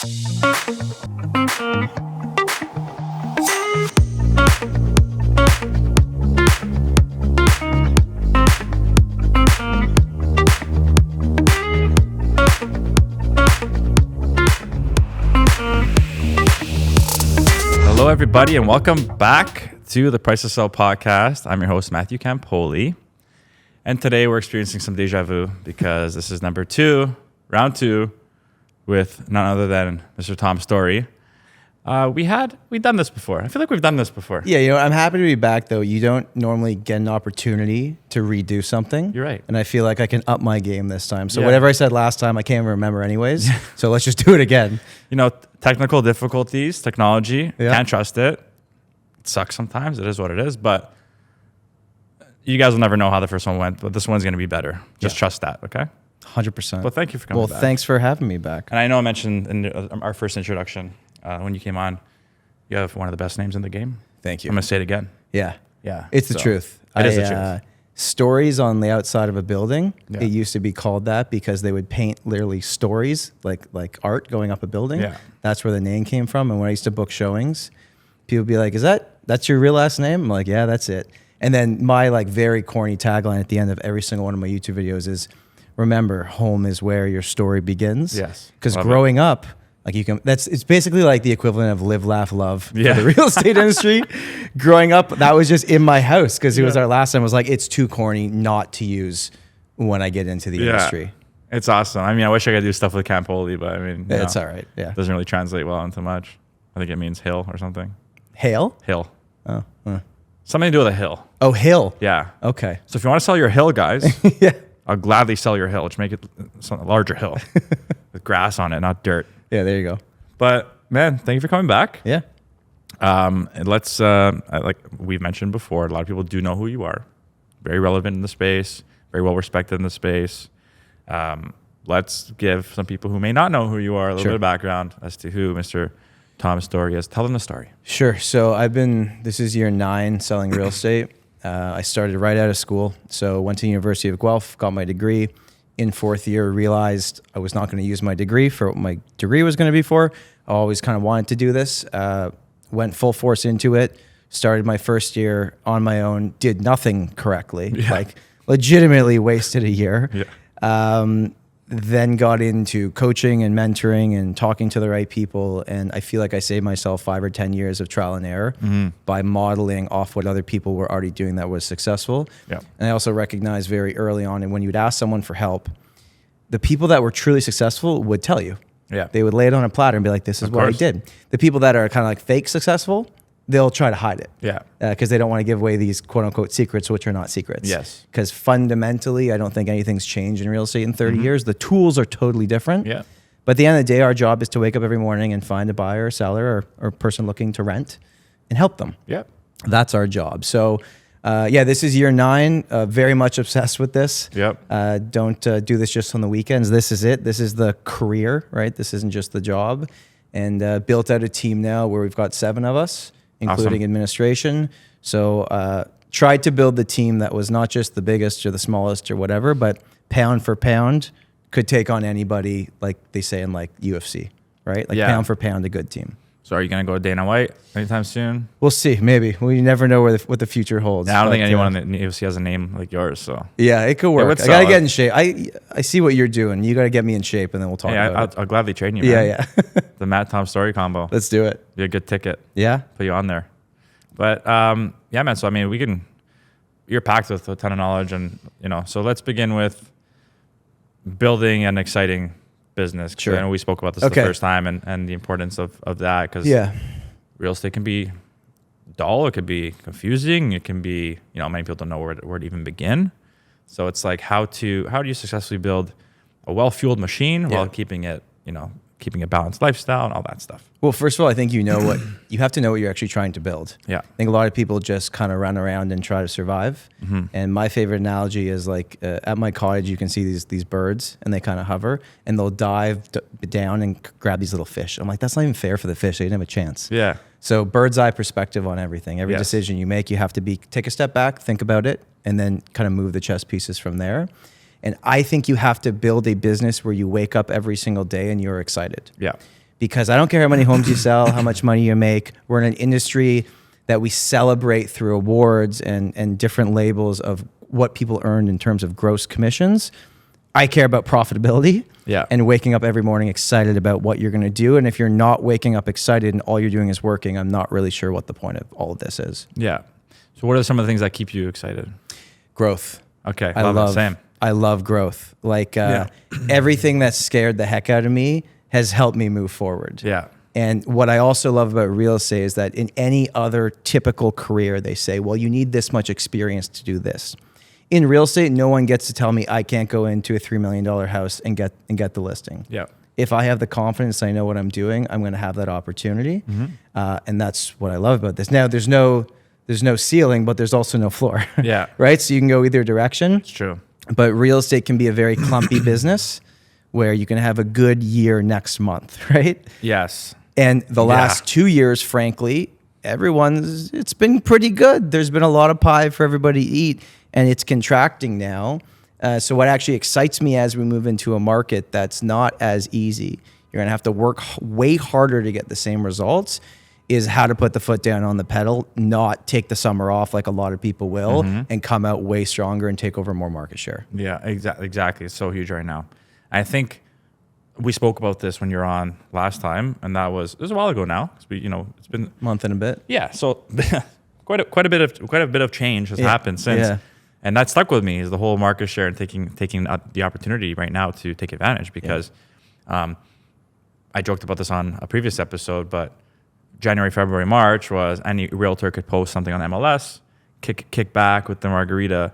Hello, everybody, and welcome back to the Price to Sell podcast. I'm your host, Matthew Campoli, and today we're experiencing some deja vu because this is round two, with none other than Mr. Tom Storey. We've done this before. I feel like we've done this before. Yeah, I'm happy to be back, though. You don't normally get an opportunity to redo something. You're right. And I feel like I can up my game this time. So whatever I said last time, I can't even remember anyways. So let's just do it again. Technical difficulties, technology, can't trust it. It sucks sometimes. It is what it is. But you guys will never know how the first one went. But this one's going to be better. Just trust that, okay? 100%. Well, thank you for coming back. Well, thanks for having me back. And I know I mentioned in our first introduction when you came on, you have one of the best names in the game. Thank you. I'm going to say it again. Yeah. Yeah. It's the truth. It is the truth. Stories on the outside of a building, Yeah. it used to be called that because they would paint literally stories, like art going up a building. Yeah. That's where the name came from. And when I used to book showings, people would be like, that's your real last name? I'm like, yeah, that's it. And then my very corny tagline at the end of every single one of my YouTube videos is, remember, home is where your story begins. Yes. Because growing up, it's basically like the equivalent of live, laugh, love for the real estate industry. Growing up, that was just in my house because it was our last time. Was like, it's too corny not to use when I get into the industry. It's awesome. I mean, I wish I could do stuff with Campoli, but I mean, it's all right. Yeah. It doesn't really translate well into much. I think it means hill or something. Hail? Hill. Oh. Something to do with a hill. Oh, hill. Yeah. Okay. So if you want to sell your hill, guys, Yeah. I'll gladly sell your hill. Just make it a larger hill with grass on it, not dirt. Yeah, there you go. But man, thank you for coming back. Yeah. And let's, like we've mentioned before, a lot of people do know who you are. Very relevant in the space, very well respected in the space. Let's give some people who may not know who you are a little bit of background as to who Mr. Tom Storey is. Tell them the story. Sure. So this is year 9 selling real estate. I started right out of school. So went to the University of Guelph, got my degree. In 4th year, realized I was not going to use my degree for what my degree was going to be for. I always kind of wanted to do this. Went full force into it. Started my first year on my own. Did nothing correctly. Yeah. Legitimately wasted a year. Yeah. Then got into coaching and mentoring and talking to the right people. And I feel like I saved myself 5 or 10 years of trial and error by modeling off what other people were already doing that was successful. Yeah. And I also recognized very early on, and when you would ask someone for help, the people that were truly successful would tell you. Yeah. They would lay it on a platter and be like, this is what I did. The people that are kind of like fake successful, they'll try to hide it. Yeah. Because they don't want to give away these quote unquote secrets, which are not secrets. Yes. Because fundamentally, I don't think anything's changed in real estate in 30 years. The tools are totally different. Yeah. But at the end of the day, our job is to wake up every morning and find a buyer or seller or person looking to rent and help them. Yeah. That's our job. So, this is year 9. Very much obsessed with this. Yep. Don't do this just on the weekends. This is it. This is the career, right? This isn't just the job. And built out a team now where we've got 7 of us, including administration. So tried to build the team that was not just the biggest or the smallest or whatever, but pound for pound could take on anybody, like they say in UFC, right? Pound for pound, a good team. So are you going to go Dana White anytime soon? We'll see. Maybe. We never know what the future holds. Yeah, I don't think anyone in the UFC has a name like yours. So yeah, it could work. I got to get in shape. I see what you're doing. You got to get me in shape, and then we'll talk about it. I'll gladly train you, man. Yeah. The Matt Tom Storey combo. Let's do it. Be a good ticket. Yeah. Put you on there. But yeah, man. So I mean, you're packed with a ton of knowledge, and so let's begin with building an exciting business. Sure. I know we spoke about this the first time, and the importance of that, because real estate can be dull, it could be confusing, it can be many people don't know where to even begin. So it's like how do you successfully build a well-fueled machine while keeping it keeping a balanced lifestyle and all that stuff. Well, first of all, I think you have to know what you're actually trying to build. Yeah. I think a lot of people just kind of run around and try to survive. Mm-hmm. And my favorite analogy is at my cottage, you can see these birds and they kind of hover and they'll dive down and grab these little fish. I'm like, that's not even fair for the fish. They didn't have a chance. Yeah. So bird's eye perspective on everything. Every decision you make, you have to take a step back, think about it, and then kind of move the chess pieces from there. And I think you have to build a business where you wake up every single day and you're excited. Yeah. because I don't care how many homes you sell, how much money you make. We're in an industry that we celebrate through awards and different labels of what people earned in terms of gross commissions. I care about profitability and waking up every morning excited about what you're going to do. And if you're not waking up excited and all you're doing is working, I'm not really sure what the point of all of this is. Yeah. So what are some of the things that keep you excited? Growth. Okay. I love it. Same. I love growth. Like everything that scared the heck out of me has helped me move forward. Yeah. And what I also love about real estate is that in any other typical career, they say, well, you need this much experience to do this. In real estate, no one gets to tell me I can't go into a $3 million house and get the listing. Yeah. If I have the confidence, I know what I'm doing, I'm going to have that opportunity. And that's what I love about this. Now, there's no ceiling, but there's also no floor. Yeah. Right? So you can go either direction. It's true. But real estate can be a very clumpy business where you can have a good year next month, right? Yes. And the last 2 years, frankly, it's been pretty good. There's been a lot of pie for everybody to eat, and it's contracting now. So what actually excites me as we move into a market that's not as easy, you're going to have to work way harder to get the same results, is how to put the foot down on the pedal, not take the summer off like a lot of people will, and come out way stronger and take over more market share. Yeah, exactly. It's so huge right now. I think we spoke about this when you were on last time, and it was a while ago now. It's been a month and a bit. Yeah, so quite a bit of change has happened since, and that stuck with me is the whole market share and taking the opportunity right now to take advantage because I joked about this on a previous episode, but January, February, March was any realtor could post something on MLS, kick back with the margarita,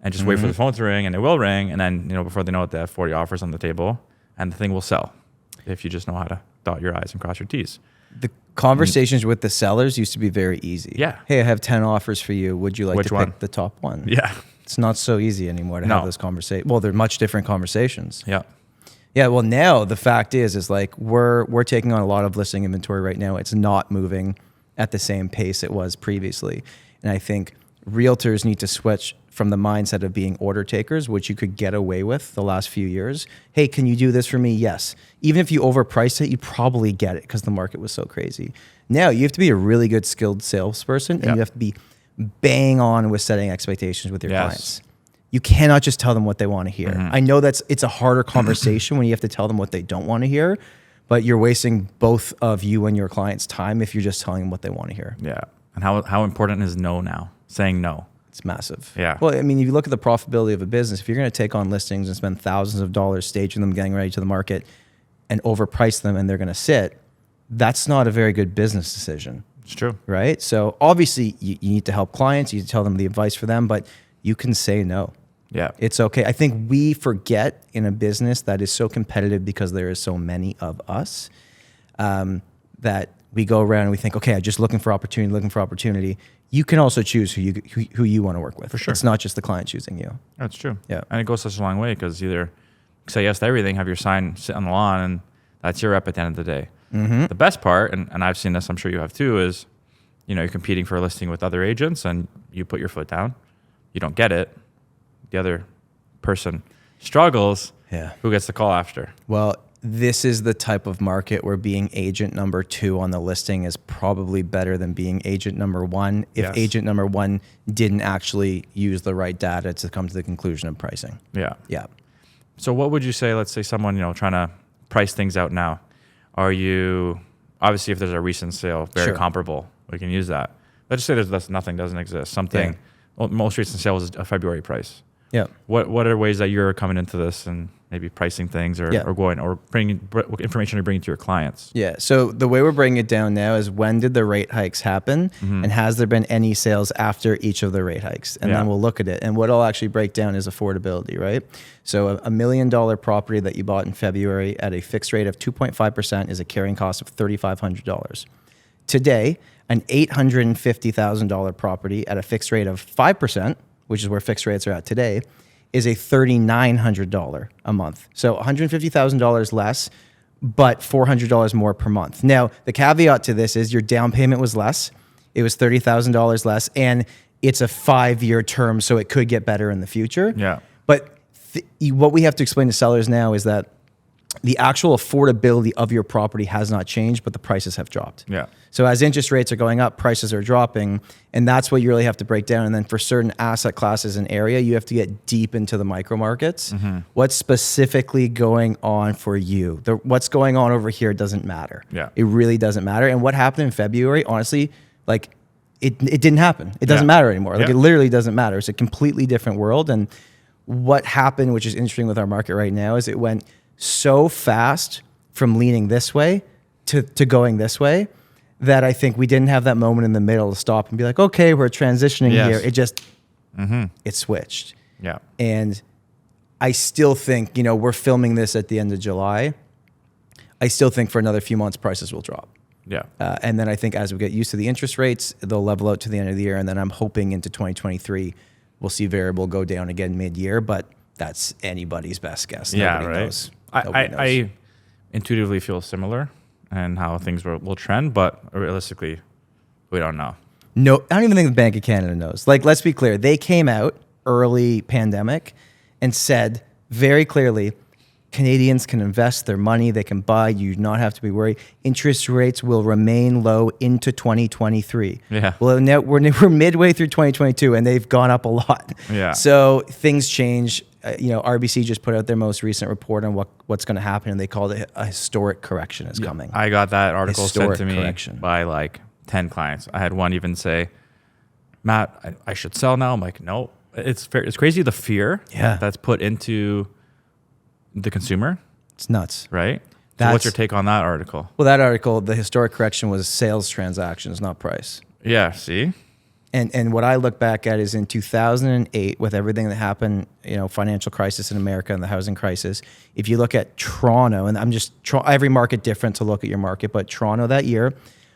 and just wait for the phone to ring, and it will ring, and then before they know it, they have 40 offers on the table. And the thing will sell if you just know how to dot your I's and cross your T's. The conversations with the sellers used to be very easy. Yeah. Hey, I have 10 offers for you. Would you like to pick the top one? Yeah. It's not so easy anymore to have those conversations. Well, they're much different conversations. Yeah. Yeah. Well, now the fact is like we're taking on a lot of listing inventory right now. It's not moving at the same pace it was previously. And I think realtors need to switch from the mindset of being order takers, which you could get away with the last few years. Hey, can you do this for me? Yes. Even if you overprice it, you probably get it because the market was so crazy. Now you have to be a really good skilled salesperson and you have to be bang on with setting expectations with your clients. You cannot just tell them what they want to hear. I know it's a harder conversation when you have to tell them what they don't want to hear, but you're wasting both of you and your clients' time if you're just telling them what they want to hear. Yeah. And how important is no now? Saying no. It's massive. Yeah. Well, I mean, if you look at the profitability of a business, if you're going to take on listings and spend thousands of dollars staging them, getting ready to the market, and overprice them, and they're going to sit, that's not a very good business decision. It's true. Right? So obviously, you need to help clients. You need to tell them the advice for them, but you can say no. Yeah. It's okay. I think we forget in a business that is so competitive because there is so many of us that we go around and we think, okay, I'm just looking for opportunity. You can also choose who you want to work with. For sure. It's not just the client choosing you. That's true. Yeah. And it goes such a long way because either say yes to everything, have your sign sit on the lawn, and that's your rep at the end of the day. The best part, and I've seen this, I'm sure you have too, is you're competing for a listing with other agents and you put your foot down. You don't get it. The other person struggles. Yeah. Who gets the call after? Well, this is the type of market where being agent number 2 on the listing is probably better than being agent number 1 if agent number 1 didn't actually use the right data to come to the conclusion of pricing. Yeah. Yeah. So what would you say, let's say someone, trying to price things out now, are you, obviously if there's a recent sale, very comparable, we can use that. Let's just say there's nothing doesn't exist. Something, well, most recent sale was a February price. Yeah. What are ways that you're coming into this and maybe pricing things or going or bringing what information you're bringing to your clients? Yeah. So the way we're bringing it down now is when did the rate hikes happen and has there been any sales after each of the rate hikes? And then we'll look at it. And what I'll actually break down is affordability, right? So $1 million property that you bought in February at a fixed rate of 2.5% is a carrying cost of $3,500. Today, an $850,000 property at a fixed rate of 5%, which is where fixed rates are at today, is a $3,900 a month. So $150,000 less, but $400 more per month. Now, the caveat to this is your down payment was less. It was $30,000 less, and it's a 5-year term, so it could get better in the future. Yeah. But what we have to explain to sellers now is that the actual affordability of your property has not changed, but the prices have dropped. Yeah. So as interest rates are going up, prices are dropping, and that's what you really have to break down. And then for certain asset classes and area, you have to get deep into the micro markets. What's specifically going on for you? What's going on over here doesn't matter. Yeah. It really doesn't matter. And what happened in February, honestly, like it didn't happen. It doesn't matter anymore. Like it literally doesn't matter. It's a completely different world. And what happened, which is interesting with our market right now, is it went so fast from leaning this way to going this way that I think we didn't have that moment in the middle to stop and be like, okay, we're transitioning here. It just, it switched. Yeah. And I still think, we're filming this at the end of July. I still think for another few months, prices will drop. Yeah. And then I think as we get used to the interest rates, they'll level out to the end of the year. And then I'm hoping into 2023, we'll see variable go down again mid-year, but that's anybody's best guess. Nobody knows. I intuitively feel similar and how things will trend, but realistically, we don't know. No, I don't even think the Bank of Canada knows. Like, let's be clear. They came out early pandemic and said very clearly, Canadians can invest their money, they can buy, you do not have to be worried. Interest rates will remain low into 2023. Yeah. Well, now we're midway through 2022 and they've gone up a lot. Yeah. So things change. RBC just put out their most recent report on what's going to happen, and they called it a historic correction is coming. I got that article Historic sent to me correction. by like 10 clients. I had one even say, Matt, I should sell now. I'm like, no. It's crazy the fear that's put into the consumer. It's nuts. Right? So what's your take on that article? Well, that article, the historic correction was sales transactions, not price. Yeah, see? And what I look back at is in 2008, with everything that happened, financial crisis in America and the housing crisis. If you look at Toronto, and every market different to look at your market, but Toronto that year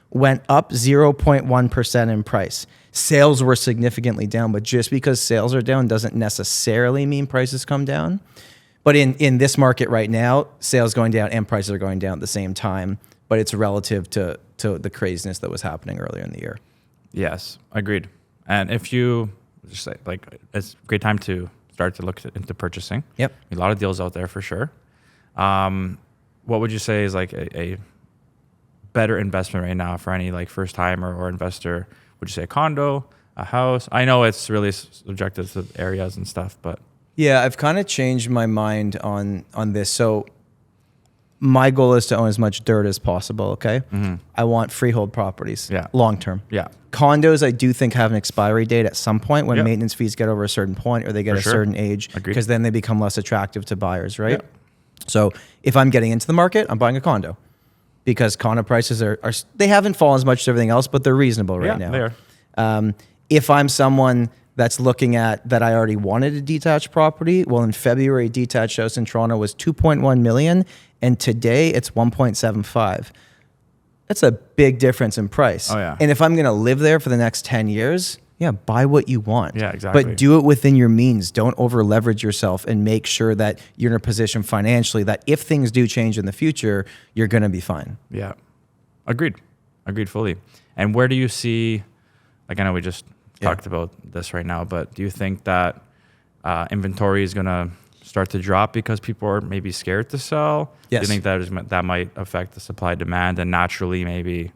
went up 0.1% in price. Sales were significantly down, but just because sales are down doesn't necessarily mean prices come down. But in this market right now, sales going down and prices are going down at the same time, but it's relative to the craziness that was happening earlier in the year. Yes, agreed. And if you just say, it's a great time to start to look into purchasing. Yep. A lot of deals out there for sure. What would you say is like a better investment right now for any like first timer or investor? Would you say a condo, a house? I know it's really subjective to areas and stuff, but. Yeah, I've kind of changed my mind on this. So my goal is to own as much dirt as possible, okay? I want freehold properties, long term. Yeah. Condos, I do think have an expiry date at some point when maintenance fees get over a certain point or they get certain age, because then they become less attractive to buyers, right? Yeah. So if I'm getting into the market, I'm buying a condo because condo prices are they haven't fallen as much as everything else, but they're reasonable right now. They are. If I'm someone that's looking at that I already wanted a detached property, well, in February, a detached house in Toronto was 2.1 million, and today it's 1.75. That's a big difference in price. Oh, yeah. And if I'm going to live there for the next 10 years, buy what you want. Yeah, exactly. But do it within your means. Don't over leverage yourself, and make sure that you're in a position financially that if things do change in the future, you're going to be fine. Yeah. Agreed fully. And where do you see, like I know we just talked about this right now, but do you think that inventory is going to start to drop because people are maybe scared to sell? Yes. Do you think that might affect the supply demand and naturally maybe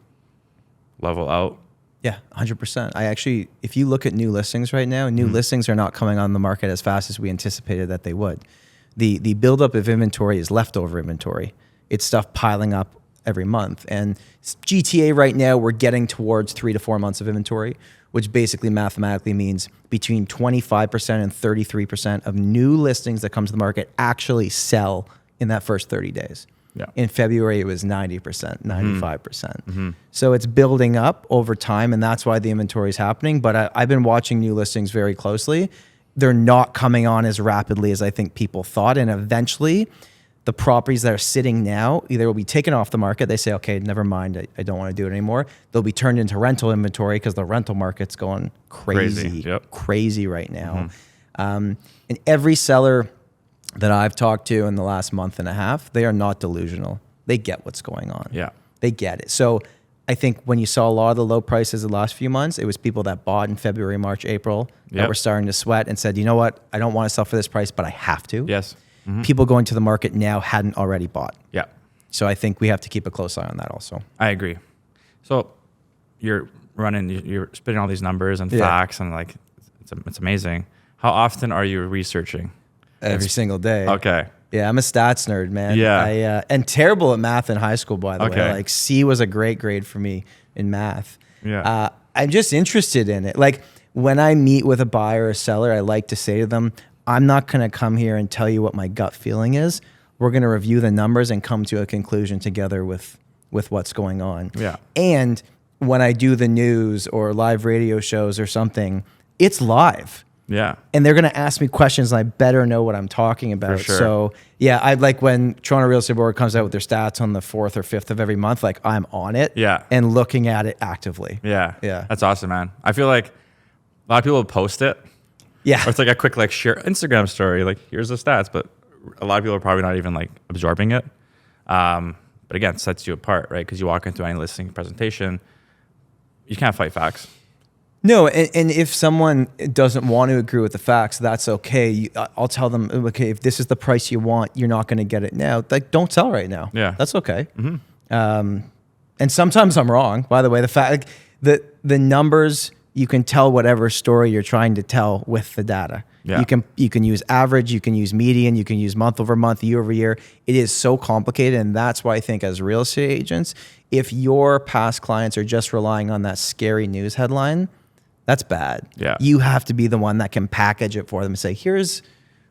level out? Yeah, 100%. I actually, if you look at new listings right now, new listings are not coming on the market as fast as we anticipated that they would. The buildup of inventory is leftover inventory. It's stuff piling up every month. And GTA right now, we're getting towards 3 to 4 months of inventory, which basically mathematically means between 25% and 33% of new listings that come to the market actually sell in that first 30 days. Yeah. In February, it was 90%, 95%. So it's building up over time, and that's why the inventory is happening. But I've been watching new listings very closely. They're not coming on as rapidly as I think people thought. And eventually, the properties that are sitting now either will be taken off the market. They say, okay, never mind, I don't want to do it anymore. They'll be turned into rental inventory because the rental market's going crazy right now. And every seller that I've talked to in the last month and a half, they are not delusional. They get what's going on. Yeah. They get it. So I think when you saw a lot of the low prices the last few months, it was people that bought in February, March, April that were starting to sweat and said, you know what, I don't want to sell for this price, but I have to. Yes. people going to the market now hadn't already bought. Yeah. So I think we have to keep a close eye on that also. I agree. So you're spitting all these numbers and facts, and like it's amazing. How often are you researching? Every single day. Okay. Yeah, I'm a stats nerd, man. Yeah. And terrible at math in high school, by the Okay. way. Like C was a great grade for me in math. Yeah. I'm just interested in it. Like when I meet with a buyer or a seller, I like to say to them, I'm not going to come here and tell you what my gut feeling is. We're going to review the numbers and come to a conclusion together with what's going on. Yeah. And when I do the news or live radio shows or something, it's live. Yeah. And they're going to ask me questions and I better know what I'm talking about. For sure. So yeah, I'd like when Toronto Real Estate Board comes out with their stats on the 4th or 5th of every month, like I'm on it and looking at it actively. Yeah. Yeah. That's awesome, man. I feel like a lot of people post it. Yeah. Or it's like a quick like share Instagram story. Like here's the stats, but a lot of people are probably not even like absorbing it. But again, it sets you apart, right? Because you walk into any listing presentation, you can't fight facts. No, and if someone doesn't want to agree with the facts, that's okay. I'll tell them, okay, if this is the price you want, you're not going to get it now. Like, don't sell right now. Yeah, that's okay. And sometimes I'm wrong. By the way, the fact the numbers, you can tell whatever story you're trying to tell with the data. Yeah. You can use average, you can use median, you can use month over month, year over year. It is so complicated, and that's why I think as real estate agents, if your past clients are just relying on that scary news headline, that's bad. Yeah. You have to be the one that can package it for them and say, here's,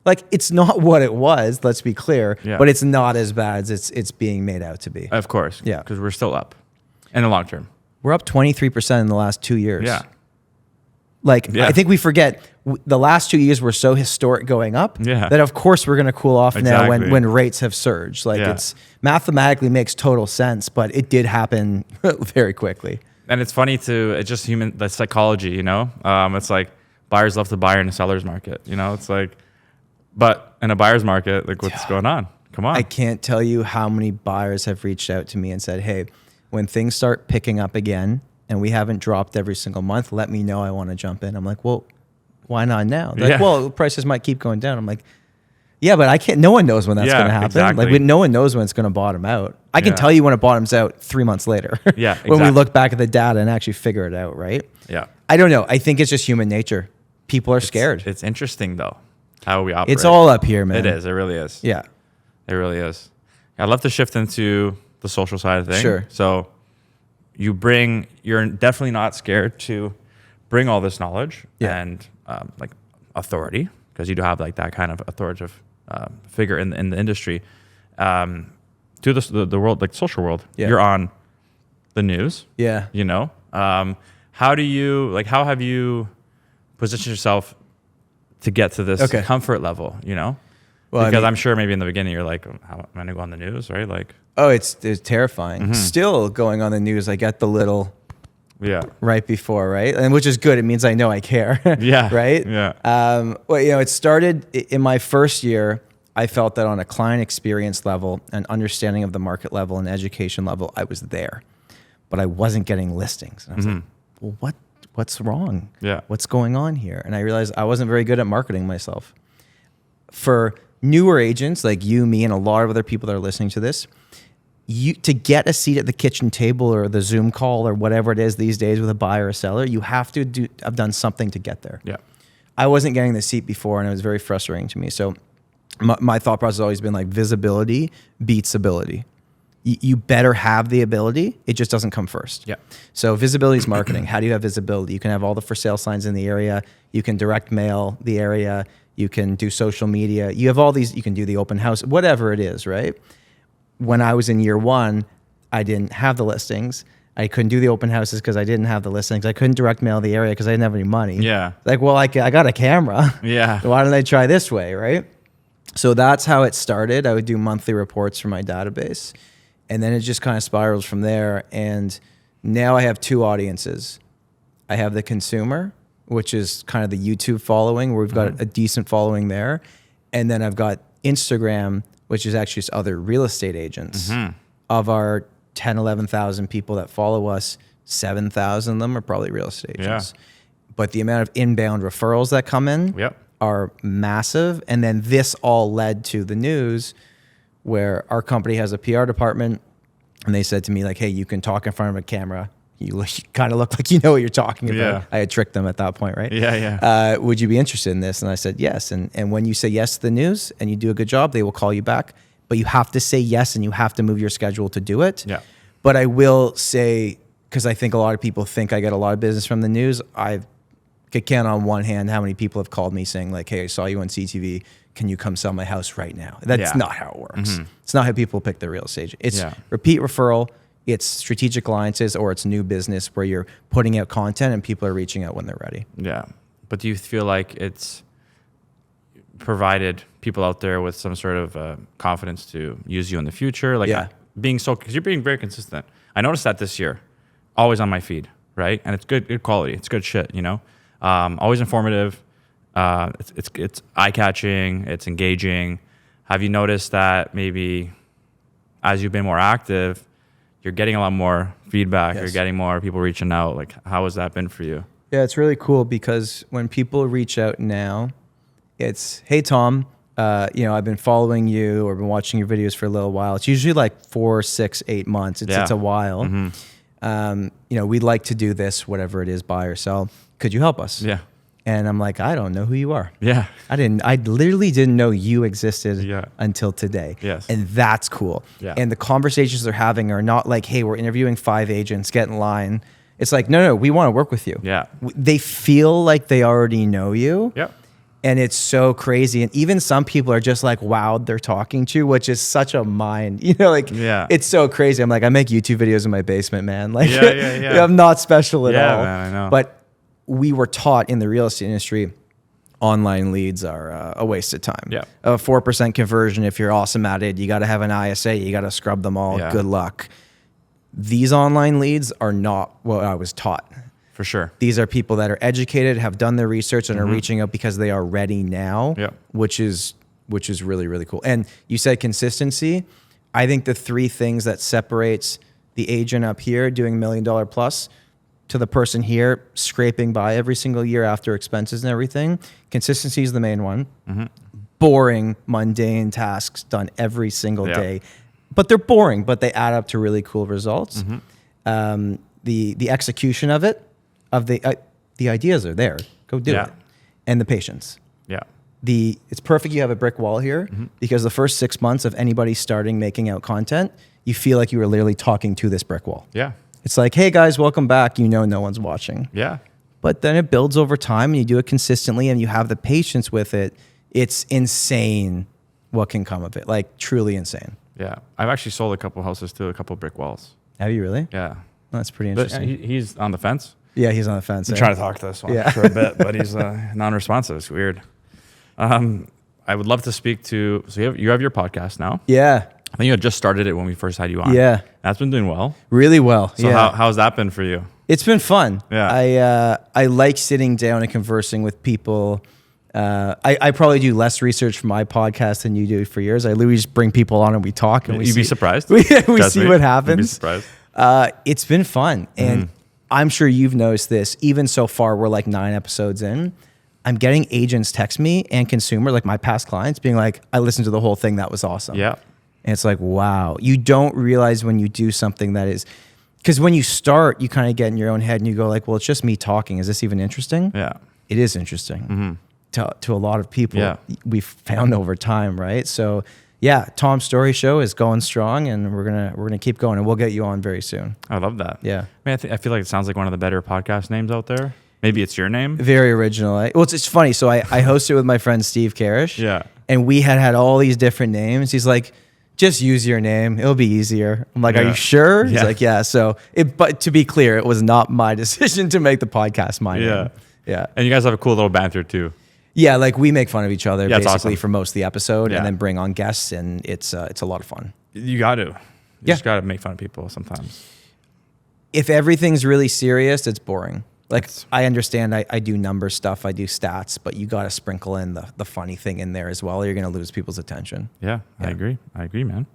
like, it's not what it was, let's be clear, but it's not as bad as it's being made out to be. Of course. Yeah. Because we're still up in the long term. We're up 23% in the last 2 years. Yeah. Like, I think we forget the last 2 years were so historic going up that of course we're going to cool off now when rates have surged. Like it's mathematically makes total sense, but it did happen very quickly. And it's funny it's just human, the psychology, you know? It's like buyers love to buy in a seller's market, you know? It's like, but in a buyer's market, like what's going on? Come on. I can't tell you how many buyers have reached out to me and said, hey, when things start picking up again, and we haven't dropped every single month, let me know, I want to jump in. I'm like, well, why not now? They're like, well, prices might keep going down. I'm like, yeah, but I can't, no one knows when that's going to happen. Exactly. Like no one knows when it's going to bottom out. I can tell you when it bottoms out 3 months later. Yeah, when we look back at the data and actually figure it out, right? Yeah. I don't know. I think it's just human nature. People are scared. It's interesting though, how we operate. It's all up here, man. It is. It really is. Yeah. It really is. I'd love to shift into the social side of things. Sure. So you're definitely not scared to bring all this knowledge and like authority, because you do have like that kind of authoritative figure in the industry to the world, like social world. You're on the news. Yeah. You know, how have you positioned yourself to get to this comfort level, you know? Well, because I'm sure maybe in the beginning you're like, how am I going to go on the news, right? Like, oh, it's terrifying. Still going on the news, I get the little right before, right? And which is good. It means I know I care. Yeah. Right? Yeah. Well, you know, it started in my first year. I felt that on a client experience level and understanding of the market level and education level, I was there, but I wasn't getting listings. And I was like, well, what's wrong? Yeah. What's going on here? And I realized I wasn't very good at marketing myself. For newer agents like you, me, and a lot of other people that are listening to this, to get a seat at the kitchen table or the Zoom call or whatever it is these days with a buyer or seller, you have to have done something to get there. Yeah. I wasn't getting the seat before, and it was very frustrating to me. So my thought process has always been like visibility beats ability. You better have the ability. It just doesn't come first. Yeah. So visibility is marketing. How do you have visibility? You can have all the for sale signs in the area. You can direct mail the area. You can do social media. You have all these, you can do the open house, whatever it is, right? When I was in year one, I didn't have the listings. I couldn't do the open houses because I didn't have the listings. I couldn't direct mail the area because I didn't have any money. Yeah. Like, well, I got a camera. Yeah. Why don't I try this way, right? So that's how it started. I would do monthly reports for my database. And then it just kind of spirals from there. And now I have two audiences. I have the consumer, which is kind of the YouTube following, where we've got a decent following there. And then I've got Instagram, which is actually just other real estate agents. Of our 10, 11,000 people that follow us, 7,000 of them are probably real estate agents. But the amount of inbound referrals that come in, are massive. And then this all led to the news where our company has a PR department, and they said to me like, hey, you can talk in front of a camera. You kind of look like you know what you're talking about. Yeah. I had tricked them at that point, right? Yeah. Would you be interested in this? And I said yes. And when you say yes to the news and you do a good job, they will call you back. But you have to say yes, and you have to move your schedule to do it. Yeah. But I will say, because I think a lot of people think I get a lot of business from the news, I could count on one hand how many people have called me saying like, hey, I saw you on CTV. Can you come sell my house right now? That's not how it works. It's not how people pick their real estate. It's repeat referral. It's strategic alliances, or it's new business where you're putting out content and people are reaching out when they're ready. Yeah. But do you feel like it's provided people out there with some sort of confidence to use you in the future? Like because you're being very consistent. I noticed that this year, always on my feed, right? And it's good quality. It's good shit, you know? Always informative. It's eye-catching. It's engaging. Have you noticed that maybe as you've been more active, you're getting a lot more feedback? You're getting more people reaching out. Like, how has that been for you? Yeah, it's really cool because when people reach out now, it's, hey, Tom, I've been following you or been watching your videos for a little while. It's usually like 4, 6, 8 months. It's a while. We'd like to do this, whatever it is, buy or sell. Could you help us? Yeah. And I'm like, I don't know who you are. Yeah. I literally didn't know you existed until today. Yes. And that's cool. Yeah. And the conversations they're having are not like, hey, we're interviewing 5 agents, get in line. It's like, no, we want to work with you. Yeah. They feel like they already know you. Yeah. And it's so crazy. And even some people are just like, wow, they're talking to you, which is such a mind, it's so crazy. I'm like, I make YouTube videos in my basement, man. Like, I'm not special at all. Man, I know. But we were taught in the real estate industry, online leads are a waste of time. Yeah. A 4% conversion, if you're awesome at it, you got to have an ISA, you got to scrub them all. Yeah. Good luck. These online leads are not what I was taught. For sure. These are people that are educated, have done their research, and are reaching out because they are ready now, which is really, really cool. And you said consistency. I think the 3 things that separates the agent up here doing $1 million plus to the person here scraping by every single year after expenses and everything, consistency is the main one. Boring, mundane tasks done every single day. But they're boring, but they add up to really cool results. The execution of it, the ideas are there. Go do it. And the patience. Yeah. It's perfect you have a brick wall here because the first 6 months of anybody starting making out content, you feel like you are literally talking to this brick wall. Yeah. It's like, hey guys, welcome back. No one's watching. Yeah. But then it builds over time and you do it consistently and you have the patience with it. It's insane what can come of it. Like truly insane. Yeah. I've actually sold a couple houses to a couple brick walls. Have you really? Yeah. Oh, that's pretty But interesting. he's on the fence. Yeah, he's on the fence. I'm trying to talk to this one for a bit, but he's non-responsive. It's weird. I would love to speak to, so you have your podcast now. Yeah. I think you had just started it when we first had you on. Yeah. That's been doing well. Really well. So how's that been for you? It's been fun. Yeah. I like sitting down and conversing with people. I probably do less research for my podcast than you do for yours. I literally just bring people on and we talk. And You'd be surprised. We see what happens. You'd be surprised. It's been fun. And I'm sure you've noticed this. Even so far, we're like 9 episodes in. I'm getting agents text me and consumer, like my past clients, being like, I listened to the whole thing. That was awesome. Yeah. And it's like, wow. You don't realize when you do something that is, because when you start, you kind of get in your own head and you go like, well, it's just me talking. Is this even interesting? Yeah. It is interesting to a lot of people. We've found over time, right? So yeah, Tom's Storey Show is going strong and we're gonna keep going and we'll get you on very soon. I love that. Yeah. I mean, I feel like it sounds like one of the better podcast names out there. Maybe it's your name. Very original. Well, it's funny. So I hosted with my friend Steve Karish. Yeah. And we had all these different names. He's like, just use your name. It'll be easier. I'm like, are you sure? He's like, yeah. So but to be clear, it was not my decision to make the podcast my name. Yeah. And you guys have a cool little banter too. Yeah. Like we make fun of each other basically awesome. for most of the episode and then bring on guests. And it's a lot of fun. You got to. You just got to make fun of people sometimes. If everything's really serious, it's boring. Like I understand I do number stuff, I do stats, but you got to sprinkle in the funny thing in there as well. Or you're going to lose people's attention. Yeah, I agree, man.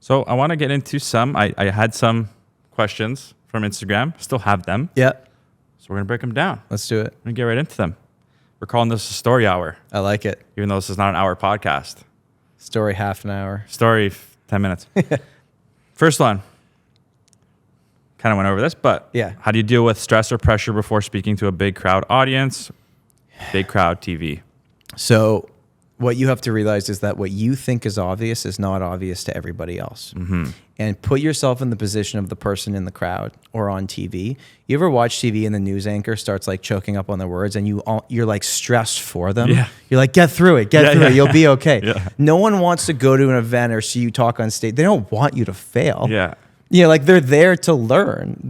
So I want to get into some. I had some questions from Instagram. Still have them. Yeah. So we're going to break them down. Let's do it. We're going to get right into them. We're calling this a story hour, I like it. even though this is not an hour podcast. Story half an hour. Story 10 minutes. First one. Kind of went over this, but Yeah. how do you deal with stress or pressure before speaking to a big crowd audience? Big crowd TV. So what you have to realize is that what you think is obvious is not obvious to everybody else. And put yourself in the position of the person in the crowd or on TV. You ever watch TV and the news anchor starts like choking up on the words and you're like stressed for them? Yeah. You're like, get through it, get through it, you'll be okay. Yeah. No one wants to go to an event or see you talk on stage. They don't want you to fail. Yeah. Yeah, like they're there to learn.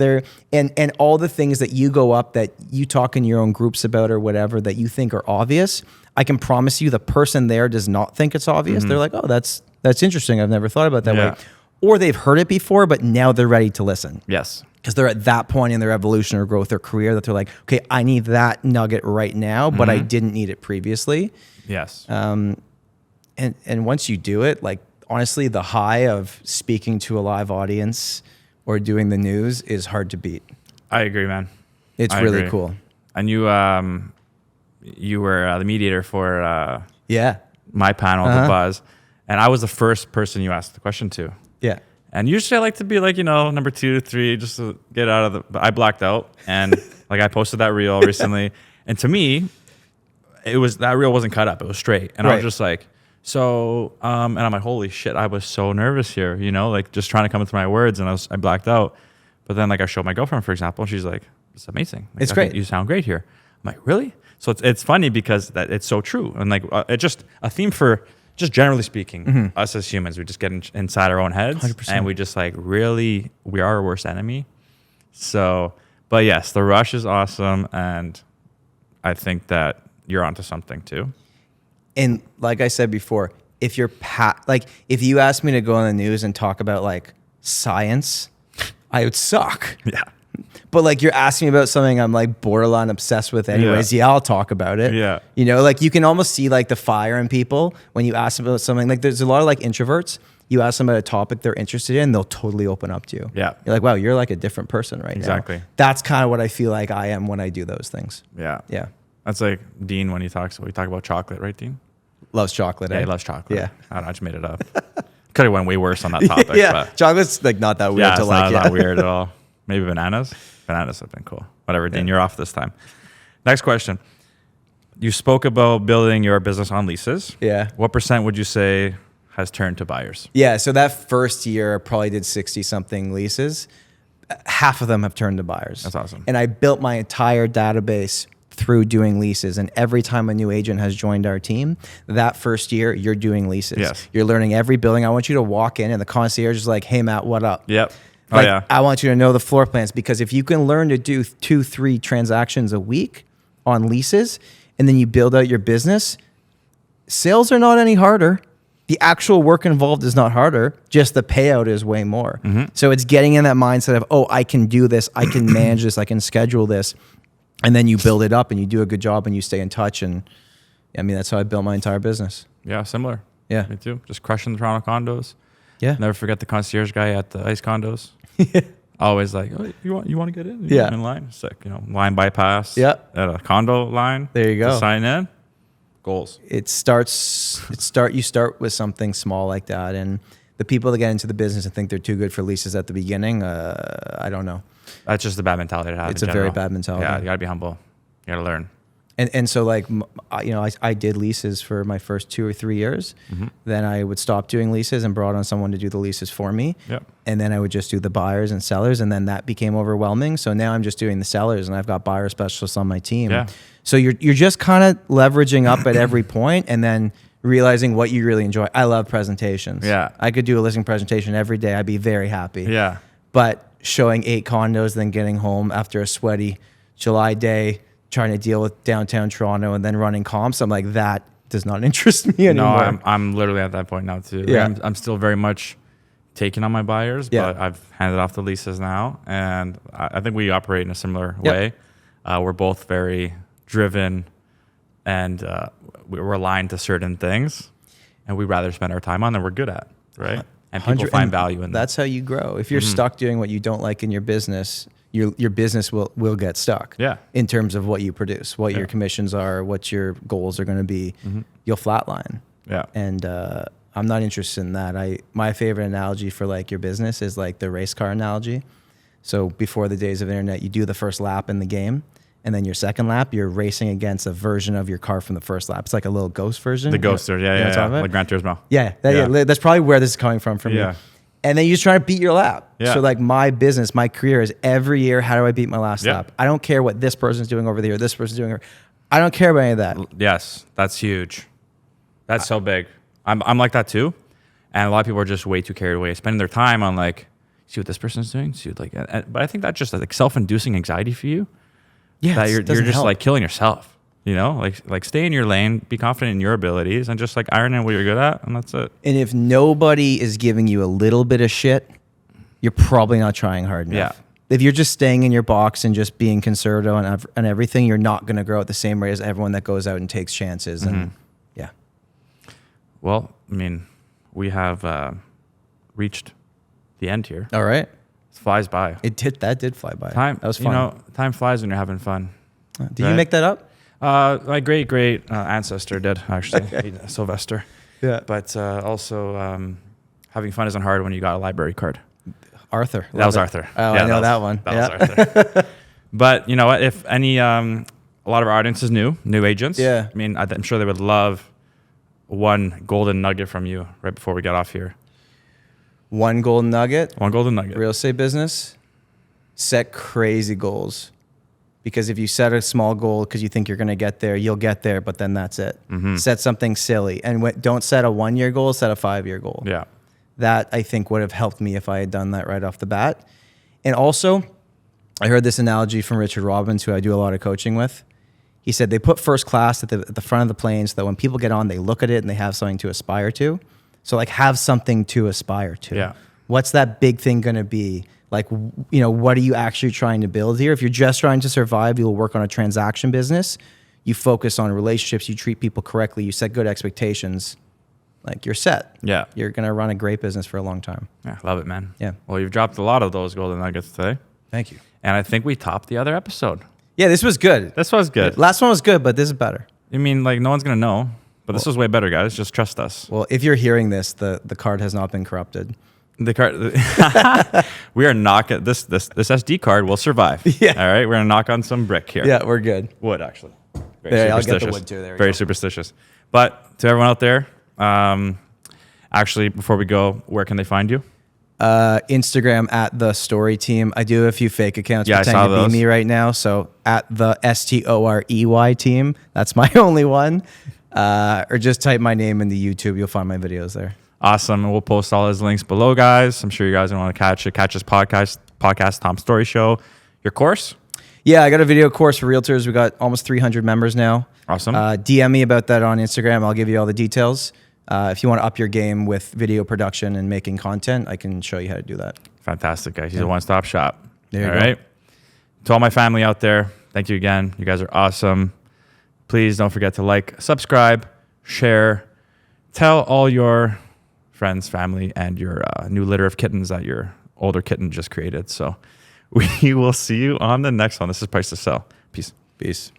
And all the things that you go up that you talk in your own groups about or whatever that you think are obvious, I can promise you the person there does not think it's obvious. They're like, oh, that's interesting. I've never thought about it that way. Or they've heard it before, but now they're ready to listen. Yes. Because they're at that point in their evolution or growth or career that they're like, okay, I need that nugget right now, but I didn't need it previously. Yes. And once you do it, like honestly, the high of speaking to a live audience or doing the news is hard to beat. I agree, man. It's I really agree. cool. And you were the mediator for Yeah. my panel, The Buzz. And I was the first person you asked the question to. Yeah. And usually I like to be like, number 2, 3, just to get out of the... But I blacked out. And like I posted that reel recently. And to me, that reel wasn't cut up. It was straight. And I was just like, so... and I'm like, holy shit, I was so nervous here, like just trying to come into my words. And I blacked out. But then like I showed my girlfriend, for example, and she's like, it's amazing. Like, It's I great. think you sound great here. I'm like, really? So it's funny because it's so true. And like it's just a theme for... Just generally speaking, us as humans, we just get inside our own heads 100%. and we just like really, we are our worst enemy. So, but yes, the rush is awesome. And I think that you're onto something too. And like I said before, if you're if you asked me to go on the news and talk about like science, I would suck. Yeah. But like you're asking me about something I'm like borderline obsessed with anyways. Yeah, I'll talk about it. Yeah. Like you can almost see like the fire in people when you ask them about something. Like there's a lot of like introverts. You ask them about a topic they're interested in, they'll totally open up to you. Yeah. You're like, wow, you're like a different person right now. Exactly. That's kind of what I feel like I am when I do those things. Yeah. Yeah. That's like Dean when we talk about chocolate, right, Dean? Loves chocolate. Yeah, eh? he loves chocolate. Yeah. I don't know, I just made it up. Could have went way worse on that topic. Yeah. But Chocolate's like not that weird yeah, to it's like. not weird at all. Maybe bananas. Bananas have been cool. Whatever, Dean, you're off this time. Next question. You spoke about building your business on leases. Yeah. What % would you say has turned to buyers? Yeah, so that first year I probably did 60 something leases. Half of them have turned to buyers. That's awesome. And I built my entire database through doing leases. And every time a new agent has joined our team, that first year you're doing leases. Yes. You're learning every building. I want you to walk in and the concierge is like, hey Matt, what up? Yep. Like, yeah. I want you to know the floor plans, because if you can learn to do 2-3 transactions a week on leases and then you build out your business, sales are not any harder. The actual work involved is not harder, just the payout is way more. So it's getting in that mindset of, oh, I can do this, I can manage this, I can schedule this. And then you build it up and you do a good job and you stay in touch. And I mean, that's how I built my entire business. Yeah, similar. Yeah. Me too. Just crushing the Toronto condos. Yeah. Never forget the concierge guy at the ICE condos. Always like, oh, you want to get in? Yeah. In line. Sick. Line bypass. Yeah. At a condo line. There you go. To sign in. Goals. You start with something small like that. And the people that get into the business and think they're too good for leases at the beginning, I don't know. That's just a bad mentality to have. It's in a very general. bad mentality. Yeah, you gotta be humble. You gotta learn. And so like, I did leases for my first 2 or 3 years. Then I would stop doing leases and brought on someone to do the leases for me. Yep. And then I would just do the buyers and sellers. And then that became overwhelming. So now I'm just doing the sellers and I've got buyer specialists on my team. Yeah. So you're just kind of leveraging up at every point and then realizing what you really enjoy. I love presentations. Yeah. I could do a listing presentation every day. I'd be very happy. Yeah. But showing 8 condos, then getting home after a sweaty July day, trying to deal with downtown Toronto and then running comps, I'm like, that does not interest me anymore. No, I'm literally at that point now too. Yeah. I'm still very much taking on my buyers, Yeah. but I've handed off the leases now. And I think we operate in a similar way. We're both very driven and we're aligned to certain things and we'd rather spend our time on than we're good at, right? and people 100 find and value in that. That's how you grow. If you're stuck doing what you don't like in your business, your business will get stuck. Yeah. In terms of what you produce, what Yeah. your commissions are, what your goals are going to be, you'll flatline. Yeah. And I'm not interested in that. My favorite analogy for like your business is like the race car analogy. So before the days of internet, you do the first lap in the game, and then your second lap, you're racing against a version of your car from the first lap. It's like a little ghost version. The Ghoster, You know what I'm talking about? like Gran Turismo. Yeah, Yeah. that's probably where this is coming from Yeah. you. And then you just try to beat your lap. Yeah. So like my business, my career is every year, how do I beat my last Yeah. lap? I don't care what this person's doing over there, or this person's doing over. I don't care about any of that. Yes, that's huge. That's so big. I'm like that too, and a lot of people are just way too carried away, spending their time on like, see what this person's doing, see what but I think that's just like self-inducing anxiety for you. Yeah, That you're just like killing yourself. You know, like stay in your lane, be confident in your abilities, and just like iron in what you're good at, and that's it. And if nobody is giving you a little bit of shit, you're probably not trying hard enough. Yeah. If you're just staying in your box and just being conservative on everything, you're not going to grow at the same rate as everyone that goes out and takes chances. And yeah. Well, I mean, we have reached the end here. All right. It flies by. That did fly by. Time, That was fun. You know, time flies when you're having fun. Did right? you make that up? My great ancestor did actually, Sylvester. Yeah. But also, having fun isn't hard when you got a library card. Arthur. That was Arthur. Oh, Yeah, I know that one. That was Arthur. But you know what? If any, a lot of our audience is new agents. Yeah. I mean, I'm sure they would love one golden nugget from you right before we get off here. One golden nugget. One golden nugget. Real estate business. Set crazy goals. Because if you set a small goal because you think you're going to get there, you'll get there, but then that's it. Set something silly. And don't set a 1-year goal, set a 5-year goal. Yeah. That, I think, would have helped me if I had done that right off the bat. And also, I heard this analogy from Richard Robbins, who I do a lot of coaching with. He said they put first class at the front of the plane so that when people get on, they look at it and they have something to aspire to. So, like, have something to aspire to. Yeah. What's that big thing going to be? Like, you know, what are you actually trying to build here? If you're just trying to survive, you'll work on a transaction business. You focus on relationships. You treat people correctly. You set good expectations. Like, you're set. Yeah. You're going to run a great business for a long time. Yeah. Love it, man. Yeah. Well, you've dropped a lot of those golden nuggets today. Thank you. And I think we topped the other episode. Yeah, this was good. This was good. Last one was good, but this is better. I mean, like, no one's going to know, but this was way better, guys. Just trust us. Well, if you're hearing this, the card has not been corrupted. The card, we are knocking this SD card will survive. Yeah. All right. We're going to knock on some brick here. Yeah, we're good. Wood, actually. Very There, I'll superstitious. get the wood too. There we Very go. superstitious. But to everyone out there, actually, before we go, where can they find you? Instagram at the Storey team. I do have a few fake accounts Yeah, I saw pretending to those. be me right now. So at the STOREY team, that's my only one. Or just type my name in the YouTube. You'll find my videos there. Awesome. And we'll post all his links below, guys. I'm sure you guys want to catch it. Catch his podcast, Tom Storey Show. Your course? Yeah, I got a video course for realtors. We got almost 300 members now. Awesome. DM me about that on Instagram. I'll give you all the details. If you want to up your game with video production and making content, I can show you how to do that. Fantastic, guys. He's a one-stop shop. There you all go. right. To all my family out there, thank you again. You guys are awesome. Please don't forget to like, subscribe, share, tell all your friends, family, and your new litter of kittens that your older kitten just created. So we will see you on the next one. This is Price to Sell. Peace. Peace.